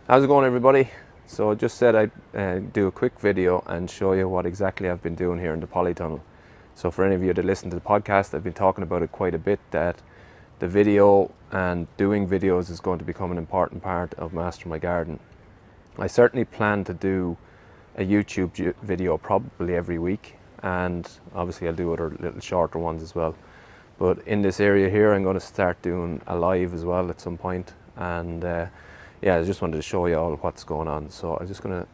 How's it going, everybody? So I just said I'd do a quick video and show you what exactly I've been doing here in the polytunnel. So for any of you that listen to the podcast, I've been talking about it quite a bit, that the video and doing videos is going to become an important part of Master My Garden. I certainly plan to do a YouTube video probably every week, and obviously I'll do other little shorter ones as well. But in this area here, I'm going to start doing a live as well at some point, and yeah, I just wanted to show you all what's going on. So I'm just going to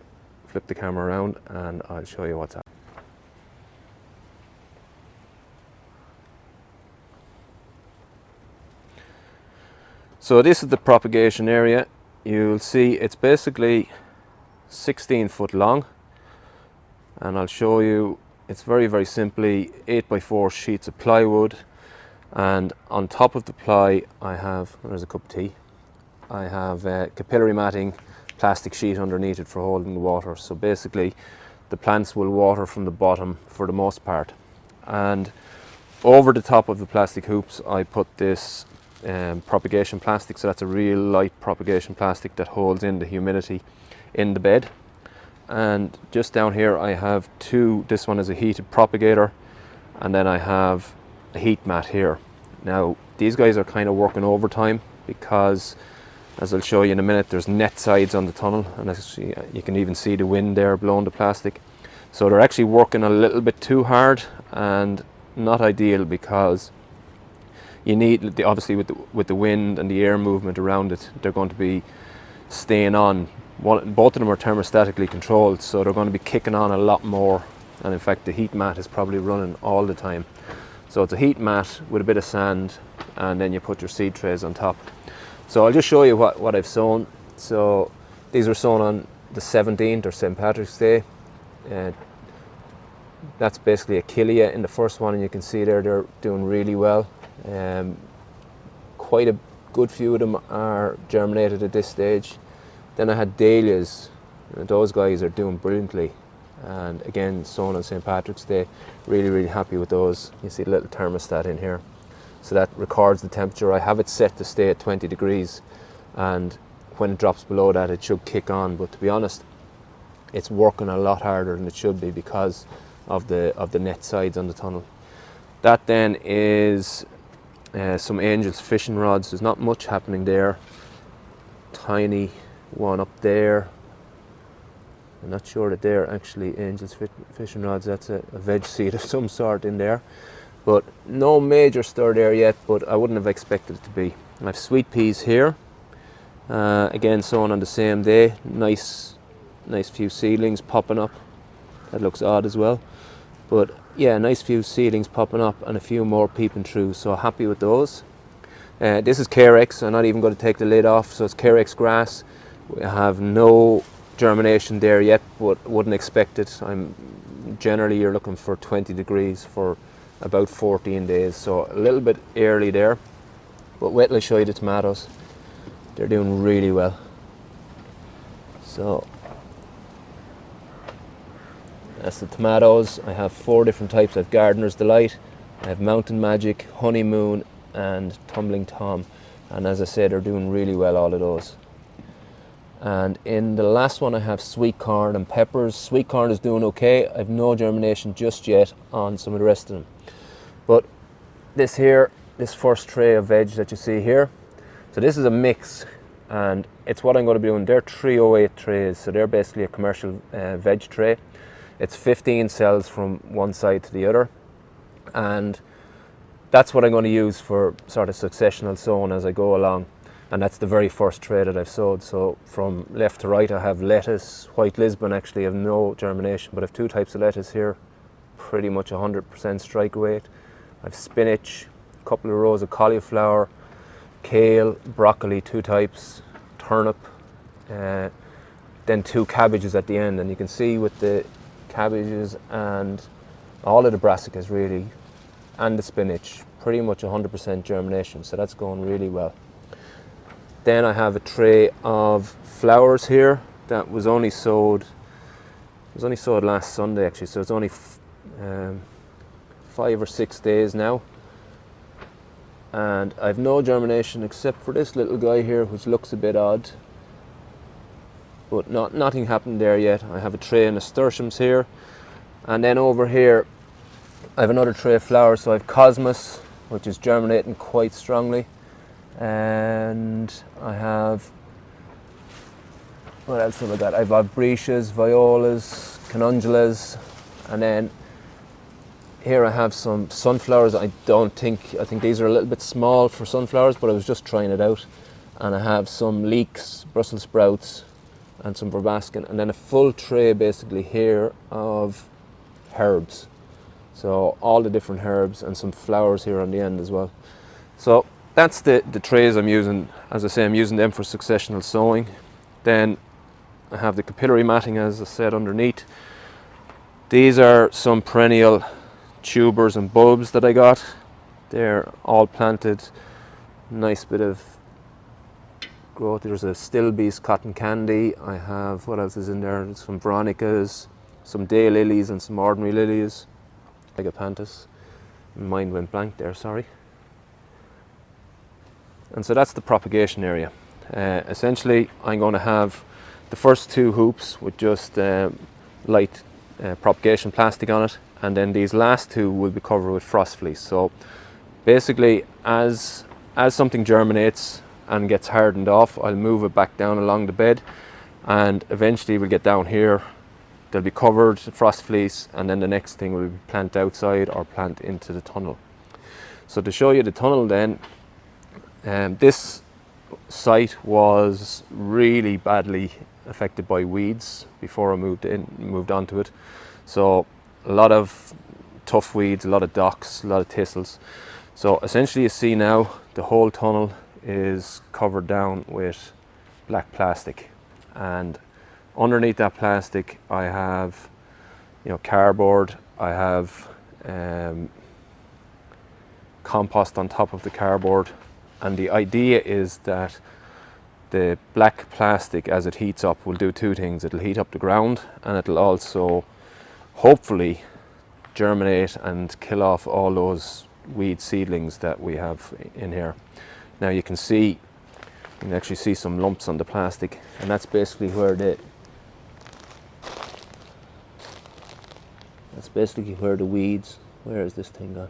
flip the camera around and I'll show you what's happening. So this is the propagation area. You'll see it's basically 16 foot long, and I'll show you. It's very simply 8x4 sheets of plywood, and on top of the ply I have, there's a cup of tea, I have capillary matting, plastic sheet underneath it for holding the water. So basically the plants will water from the bottom for the most part, and over the top of the plastic hoops I put this propagation plastic. So that's a real light propagation plastic that holds in the humidity in the bed. And just down here I have two. This one is a heated propagator, and then I have a heat mat here. Now these guys are kind of working overtime because, as I'll show you in a minute, there's net sides on the tunnel, and you can even see the wind there blowing the plastic. So they're actually working a little bit too hard and not ideal, because you need, obviously with the wind and the air movement around it, they're going to be staying on. Both of them are thermostatically controlled, so they're going to be kicking on a lot more, and in fact the heat mat is probably running all the time. So it's a heat mat with a bit of sand, and then you put your seed trays on top. So I'll just show you what I've sown. So these were sown on the 17th, or St. Patrick's Day. That's basically a killia in the first one, and you can see there they're doing really well. Quite a good few of them are germinated at this stage. Then I had dahlias. Those guys are doing brilliantly, and again sown on St. Patrick's Day. Really happy with those. You see the little thermostat in here, so that records the temperature. I have it set to stay at 20 degrees, and when it drops below that it should kick on. But to be honest, it's working a lot harder than it should be because of the net sides on the tunnel. That then is some Angel's fishing rods. There's not much happening there. Tiny one up there. I'm not sure that they're actually Angel's fishing rods. That's a veg seed of some sort in there. But no major stir there yet, but I wouldn't have expected it to be. I have sweet peas here, again sown on the same day. Nice few seedlings popping up. That looks odd as well, but yeah, nice few seedlings popping up and a few more peeping through, so happy with those. This is Kerrix. I'm not even going to take the lid off, so it's Kerrix Grass. We have no germination there yet, but wouldn't expect it. Generally you're looking for 20 degrees for about 14 days, so a little bit early there. But wait till I show you the tomatoes. They're doing really well. So that's the tomatoes. I have 4 different types. I have Gardener's Delight, I have Mountain Magic, Honeymoon, and Tumbling Tom. And as I said, they're doing really well, all of those. And in the last one I have sweet corn and peppers. Sweet corn is doing okay. I have no germination just yet on some of the rest of them. But this first tray of veg that you see here, so this is a mix, and it's what I'm going to be doing. They're 308 trays, so they're basically a commercial veg tray. It's 15 cells from one side to the other, and that's what I'm going to use for sort of successional sowing as I go along. And that's the very first tray that I've sowed. So from left to right I have lettuce. White Lisbon actually have no germination, but I have 2 types of lettuce here, pretty much 100% strike rate. I have spinach, a couple of rows of cauliflower, kale, broccoli, 2 types, turnip, then 2 cabbages at the end. And you can see with the cabbages and all of the brassicas really, and the spinach, pretty much 100% germination, so that's going really well. Then I have a tray of flowers here that was only sowed last Sunday actually, so it's only 5 or 6 days now. and I've no germination except for this little guy here, which looks a bit odd. but nothing happened there yet. I have a tray of nasturtiums here, and then over here I have another tray of flowers. So I have cosmos, which is germinating quite strongly, and I have, what else have I got? I have vibricias, violas, canungulas, and then here I have some sunflowers. I think these are a little bit small for sunflowers, but I was just trying it out. And I have some leeks, Brussels sprouts, and some verbascum, and then a full tray basically here of herbs. So all the different herbs and some flowers here on the end as well. So that's the trays I'm using. As I say, I'm using them for successional sowing. Then I have the capillary matting, as I said, underneath. These are some perennial tubers and bulbs that I got. They're all planted. Nice bit of growth. There's a Stilby's cotton candy. I have, what else is in there? Some veronicas, some day lilies and some ordinary lilies. Agapanthus. Mine went blank there, sorry. And so that's the propagation area. Essentially, I'm going to have the first 2 hoops with just light propagation plastic on it, and then these last 2 will be covered with frost fleece. So basically, as something germinates and gets hardened off, I'll move it back down along the bed, and eventually we'll get down here. They'll be covered frost fleece, and then the next thing will be plant outside or plant into the tunnel. So to show you the tunnel then, this site was really badly affected by weeds before I moved onto it. So a lot of tough weeds, a lot of docks, a lot of thistles. So essentially you see now the whole tunnel is covered down with black plastic, and underneath that plastic I have, cardboard. I have compost on top of the cardboard, and the idea is that the black plastic, as it heats up, will do 2 things. It'll heat up the ground, and it'll also hopefully germinate and kill off all those weed seedlings that we have in here. Now you can actually see some lumps on the plastic, and that's basically where the weeds, where is this thing gone?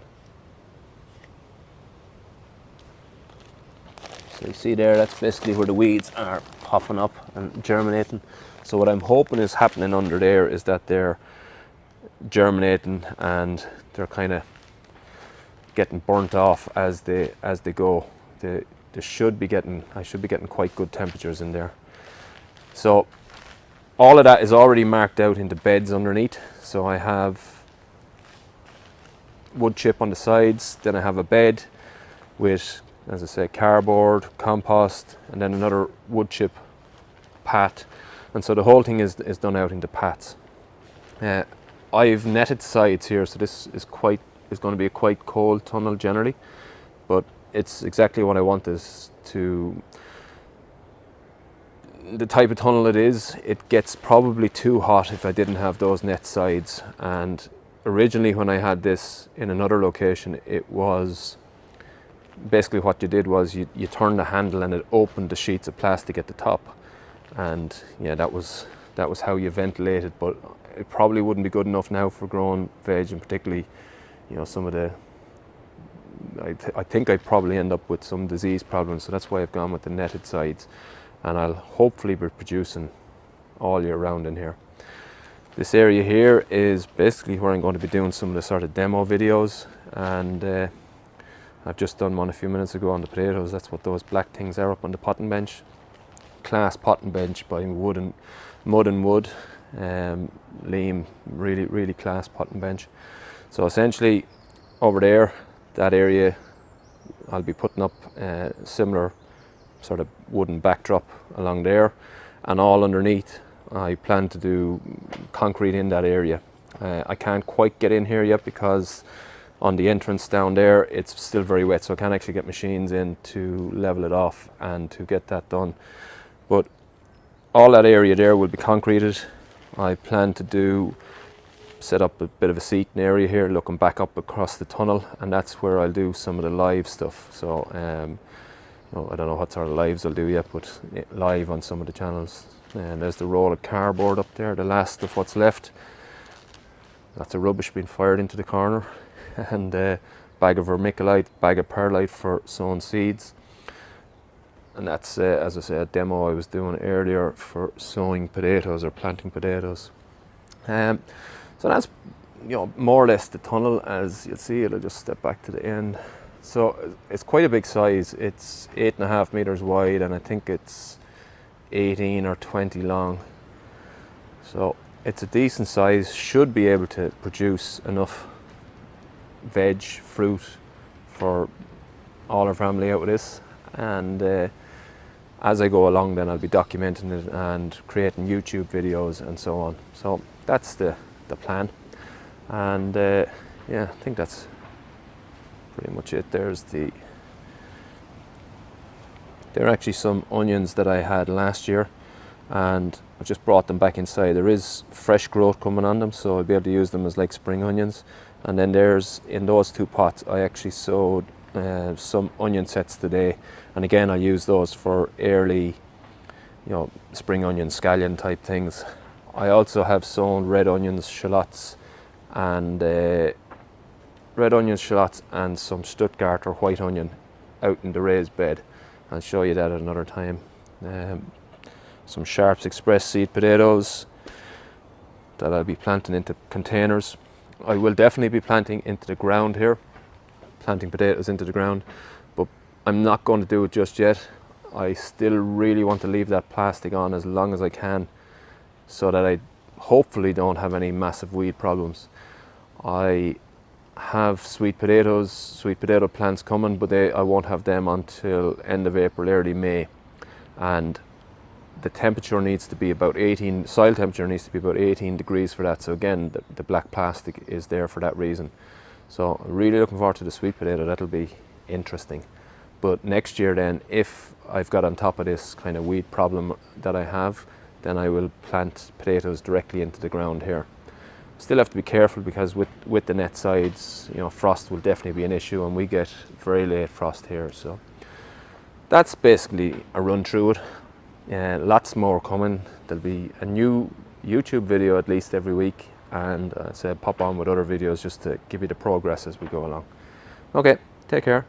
So you see there, that's basically where the weeds are popping up and germinating. So what I'm hoping is happening under there is that they're germinating and they're kind of getting burnt off as they go. I should be getting quite good temperatures in there. So all of that is already marked out into beds underneath. So I have wood chip on the sides, then I have a bed with, as I say, cardboard, compost, and then another wood chip pat. And so the whole thing is done out into pats. I've netted sides here, so this is going to be a quite cold tunnel generally, but it's exactly what I want this to. The type of tunnel it is, it gets probably too hot if I didn't have those net sides. And originally when I had this in another location, it was basically what you did was you turned the handle and it opened the sheets of plastic at the top, and yeah, that was how you ventilated. But it probably wouldn't be good enough now for growing veg, and particularly some of the I think I'd probably end up with some disease problems. So that's why I've gone with the netted sides, and I'll hopefully be producing all year round in here. This area here is basically where I'm going to be doing some of the sort of demo videos, and I've just done one a few minutes ago on the potatoes. That's what those black things are up on the potting bench. Class potting bench by Mud and Wood. Liam, really class potting bench. So essentially over there, that area, I'll be putting up a similar sort of wooden backdrop along there, and all underneath I plan to do concrete in that area. I can't quite get in here yet because on the entrance down there it's still very wet, so I can't actually get machines in to level it off and to get that done. But all that area there will be concreted. I plan to set up a bit of a seating area here looking back up across the tunnel, and that's where I'll do some of the live stuff. So Oh, I don't know what sort of lives I'll do yet, but live on some of the channels. And there's the roll of cardboard up there, the last of what's left. Lots of rubbish being fired into the corner. And a bag of vermiculite, bag of perlite for sowing seeds. And that's, as I said, a demo I was doing earlier for sowing potatoes or planting potatoes. So that's, more or less the tunnel. As you'll see, it'll just step back to the end. So it's quite a big size. It's 8.5 meters wide, and I think it's 18 or 20 long. So it's a decent size, should be able to produce enough veg, fruit for all our family out with this. And as I go along, then I'll be documenting it and creating YouTube videos and so on. So that's the plan. And yeah, I think that's pretty much it. They're actually some onions that I had last year, and I just brought them back inside. There is fresh growth coming on them, so I'll be able to use them as like spring onions. And then in those 2 pots, I actually sowed some onion sets today, and again I'll use those for early, spring onion, scallion type things. I also have sown red onions, shallots, and some Stuttgart or white onion out in the raised bed. I'll show you that at another time. Some Sharps Express seed potatoes that I'll be planting into containers. I will definitely be planting into the ground here, planting potatoes into the ground, but I'm not going to do it just yet. I still really want to leave that plastic on as long as I can, so that I hopefully don't have any massive weed problems. I have sweet potato plants coming, but I won't have them until end of April, early May. And the temperature needs to be about 18, soil temperature needs to be about 18 degrees for that. So again, the black plastic is there for that reason. So I'm really looking forward to the sweet potato. That'll be interesting. But next year then, if I've got on top of this kind of weed problem that I have, then I will plant potatoes directly into the ground here. Still have to be careful, because with the net sides, frost will definitely be an issue, and we get very late frost here. So that's basically a run through it. Lots more coming. There'll be a new YouTube video at least every week, and pop on with other videos just to give you the progress as we go along. Okay, take care.